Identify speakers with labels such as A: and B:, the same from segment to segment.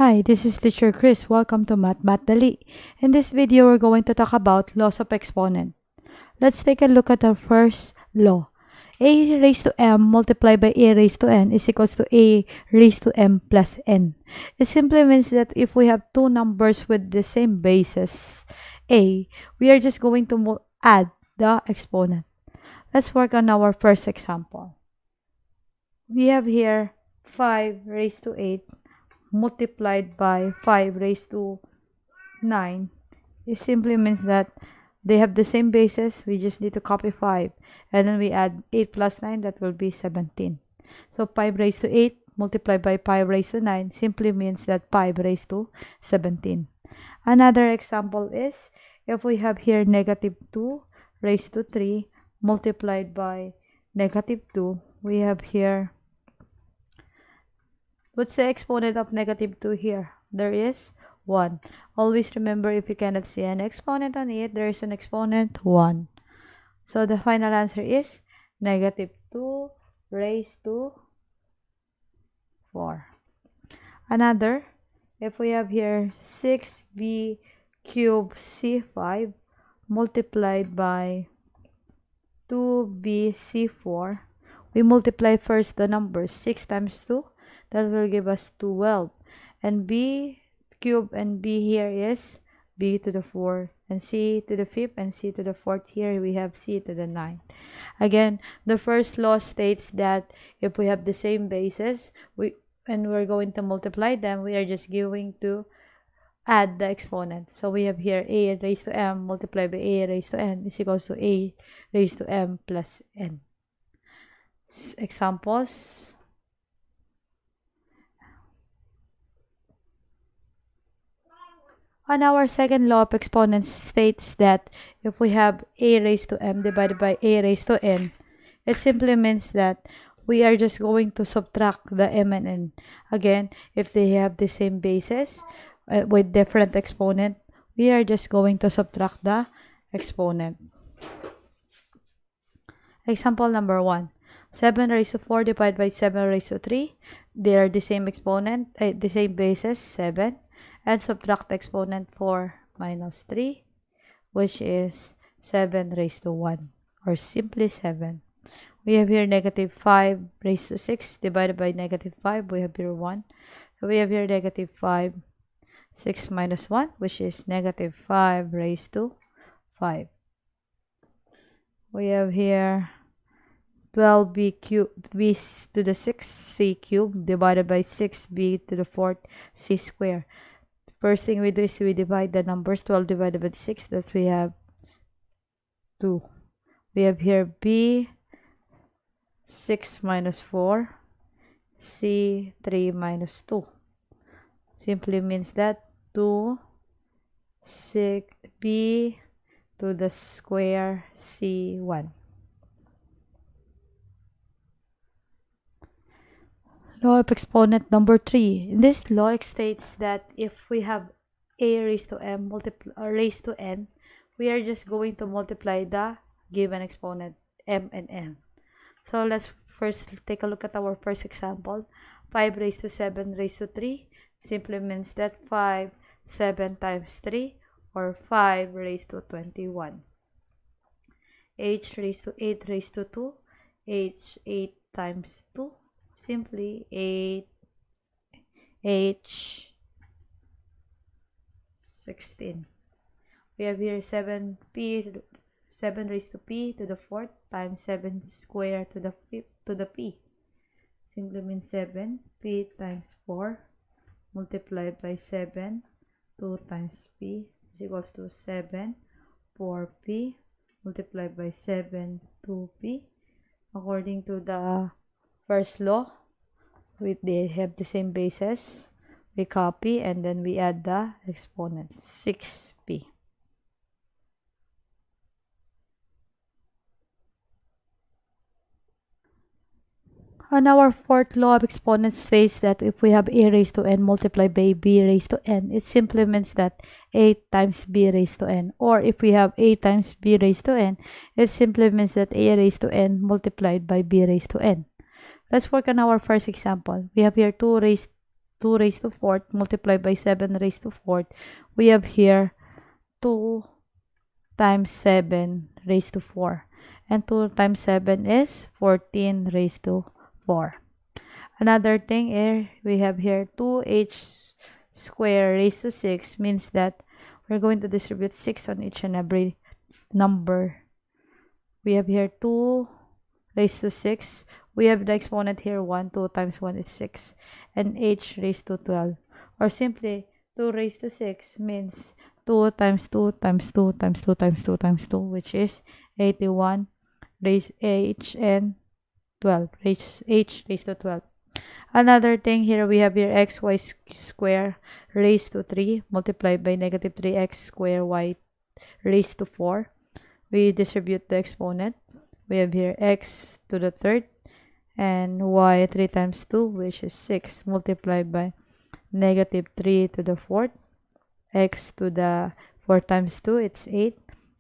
A: Hi, this is Teacher Chris. Welcome to Math Dali. In this video, we're going to talk about laws of exponent. Let's take a look at our first law. A raised to m multiplied by a raised to n is equals to a raised to m plus n. It simply means that if we have two numbers with the same basis, a, we are just going to add the exponent. Let's work on our first example. We have here 5 raised to 8 multiplied by 5 raised to 9. It simply means that they have the same basis. We just need to copy 5 and then we add 8 plus 9, that will be 17. So 5 raised to 8 multiplied by 5 raised to 9 simply means that 5 raised to 17. Another example is if we have here negative 2 raised to 3 multiplied by negative 2, we have here, what's the exponent of negative 2 here? There is 1. Always remember, if you cannot see an exponent on it, there is an exponent 1. So the final answer is negative 2 raised to 4. Another, if we have here 6b cubed c5 multiplied by 2b c4, we multiply first the numbers. 6 times 2, that will give us 12. And b cube and b here is b to the 4 and c to the 5th and c to the 4th. Here we have c to the 9th. Again, the first law states that if we have the same basis and we're going to multiply them, we are just going to add the exponent. So we have here a raised to m multiplied by a raised to n is equals to a raised to m plus n. Examples. And our second law of exponents states that if we have a raised to m divided by a raised to n, it simply means that we are just going to subtract the m and n. Again, if they have the same basis with different exponent, we are just going to subtract the exponent. Example number 1. 7 raised to 4 divided by 7 raised to 3. They are the same exponent, the same basis, 7. And subtract the exponent 4 minus 3, which is 7 raised to 1, or simply 7. We have here negative 5 raised to 6 divided by negative 5. We have here 1. So we have here negative 5, 6 minus 1, which is negative 5 raised to 5. We have here 12b cubed, b to the 6th c cubed divided by 6b to the 4th c squared. First thing we do is we divide the numbers. 12 divided by 6, that we have 2. We have here b 6 minus 4, c 3 minus 2. Simply means that 2 6 b to the square c 1. Law of exponent number 3. In this law, it states that if we have a raised to m raised to n, we are just going to multiply the given exponent m and n. So let's first take a look at our first example. 5 raised to 7 raised to 3 simply means that 5 7 times 3, or 5 raised to 21. H raised to 8 raised to 2, h 8 times 2, simply 8 h 16. We have here 7 raised to p to the 4th times 7 squared to the 5th to the p. Simply means 7 p times 4 multiplied by 7 2 times p is equals to 7 4p multiplied by 7 2p. According to the first law, they have the same basis. We copy and then we add the exponent, 6p. And our fourth law of exponents says that if we have a raised to n multiplied by b raised to n, it simply means that a times b raised to n. Or if we have a times b raised to n, it simply means that a raised to n multiplied by b raised to n. Let's work on our first example. We have here 2 2 raised to 4th multiplied by 7 raised to 4th, we have here 2 times 7 raised to 4. And 2 times 7 is 14 raised to 4. Another thing here, we have here 2h squared raised to 6 means that we're going to distribute 6 on each and every number. We have here 2 raised to 6. We have the exponent here 1. 2 times 1 is 6. And h raised to 12. Or simply, 2 raised to 6 means 2 times 2 times 2 times 2 times 2 times 2, which is 81 raised h and 12. H raised to 12. Another thing here, we have here xy squared raised to 3 multiplied by negative 3x squared y raised to 4. We distribute the exponent. We have here x to the third and y 3 times 2, which is 6, multiplied by negative 3 to the fourth, x to the 4 times 2, it's 8,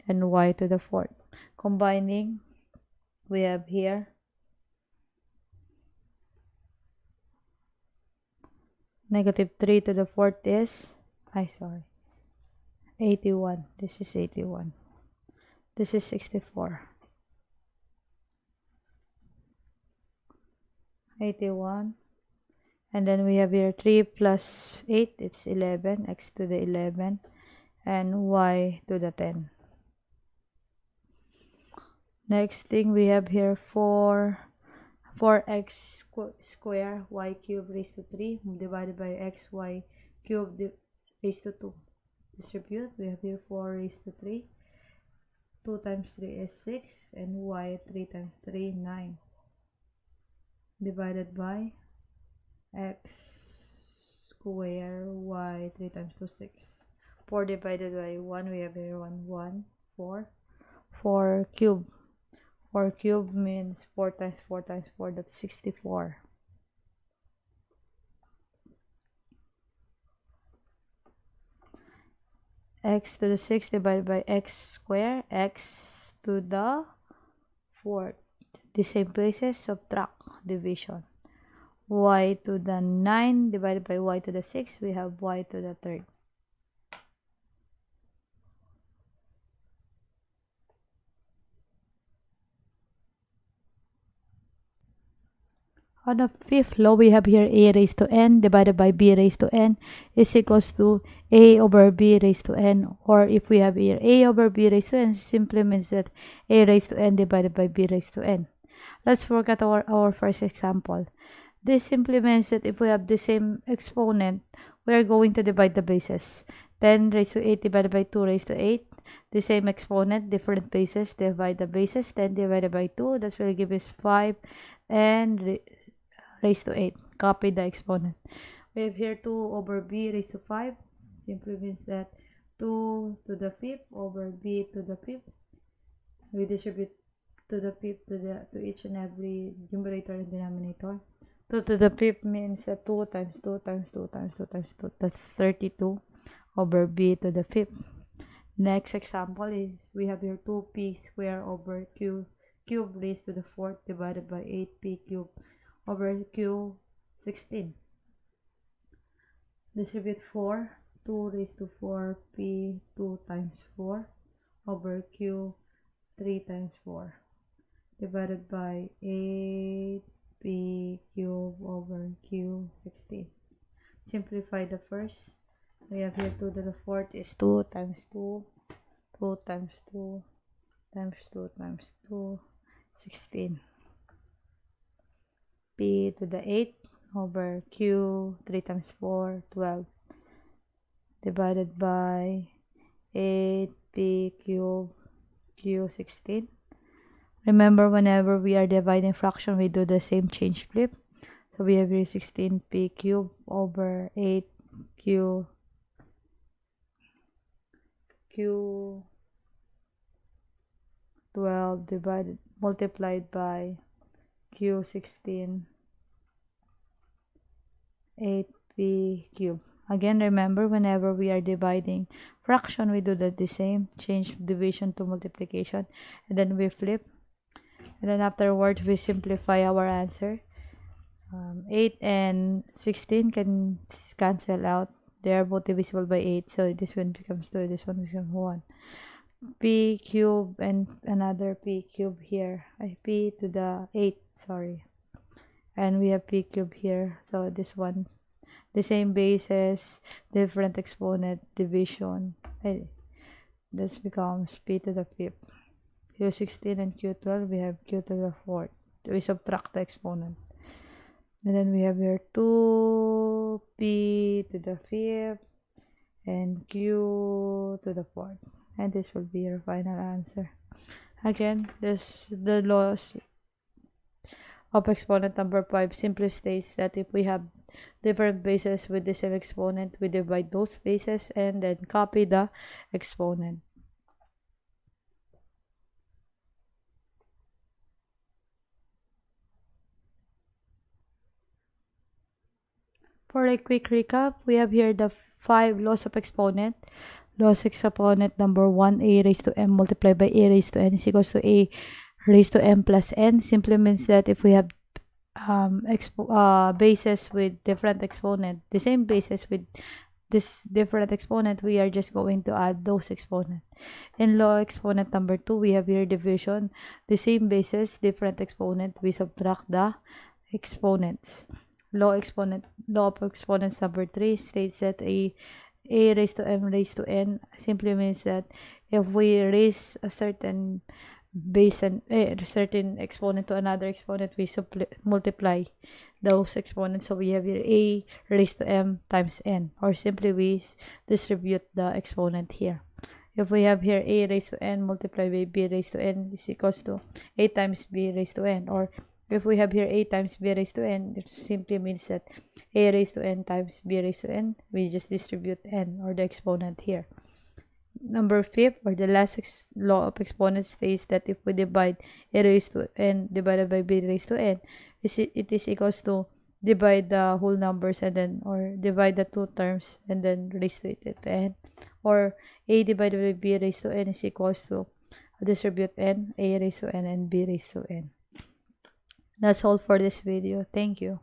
A: and y to the fourth. Combining, we have here negative 3 to the fourth is, 81. This is 81. This is 64. 81. And then we have here 3 plus 8, it's 11, x to the 11, and y to the 10. Next thing, we have here 4x squared y cubed raised to 3 divided by xy cubed raised to 2. Distribute, we have here 4 raised to 3. 2 times 3 is 6, and y 3 times 3, 9. Divided by x squared y 3 times 2, 6. 4 divided by 1, we have here 1, 4. 4 cubed. 4 cubed means 4 times 4 times 4, that's 64. X to the 6 divided by x squared, x to the 4th. The same places, subtract, division. Y to the 9 divided by y to the 6, we have y to the 3rd. On the fifth law, we have here a raised to n divided by b raised to n is equals to a over b raised to n. Or if we have here a over b raised to n, simply means that a raised to n divided by b raised to n. Let's work at our first example. This simply means that if we have the same exponent, we are going to divide the bases. 10 raised to 8 divided by 2 raised to 8. The same exponent, different bases, divide the bases. 10 divided by 2, that will give us 5 and raised to 8. Copy the exponent. We have here 2 over b raised to 5. Simply means that 2 to the 5th over b to the 5th. We distribute to the 5th to each and every numerator and denominator. 2 to the 5th means that 2 times 2 times 2 times 2 times 2. That's 32 over b to the 5th. Next example is we have here 2p squared over q cubed raised to the 4th divided by 8p cubed over q 16. Distribute 4, 2 raised to 4p 2 times 4 over q 3 times 4 divided by 8p cubed over q 16. Simplify the first. We have here 2 to the 4th is 2 times 2, 2 times 2 times 2 times 2, 16. P to the 8 over q 3 times 4, 12 divided by 8p cubed q 16. Remember, whenever we are dividing fraction, we do the same change flip. So we have here 16p cubed over 8q q 12 multiplied by q 16 8p cubed. Again, remember, whenever we are dividing fraction, we do the same, change division to multiplication, and then we flip, and then afterwards we simplify our answer. 8 and 16 can cancel out. They are both divisible by 8. So this one becomes 2, this one becomes 1. P cube and another P cube here. P to the 8, sorry. And we have P cube here. So this one, the same basis, different exponent, division. This becomes P to the 5th. Q16 and Q12, we have Q to the 4th. We subtract the exponent. And then we have here 2P to the 5th and Q to the 4th. And this will be your final answer. Again, the laws of exponent number 5 simply states that if we have different bases with the same exponent, we divide those bases and then copy the exponent. For a quick recap, we have here the 5 laws of exponent. Laws of exponent number 1, a raised to m multiplied by a raised to n is equals to a raised to m plus n. Simply means that if we have bases with different exponent, the same bases with this different exponent, we are just going to add those exponents. In law exponent number 2, we have here division. The same bases, different exponent, we subtract the exponents. Law of exponents number 3 states that a raised to m raised to n simply means that if we raise a certain base and a certain exponent to another exponent, we multiply those exponents. So we have here a raised to m times n, or simply we distribute the exponent here. If we have here a raised to n multiplied by b raised to n is equals to a times b raised to n, or if we have here a times b raised to n, it simply means that a raised to n times b raised to n, we just distribute n, or the exponent here. Number 5, or the last law of exponents, states that if we divide a raised to n divided by b raised to n, it is equals to divide the whole numbers and then, or divide the two terms and then raise to it at n, or a divided by b raised to n is equals to distribute n, a raised to n and b raised to n. That's all for this video. Thank you.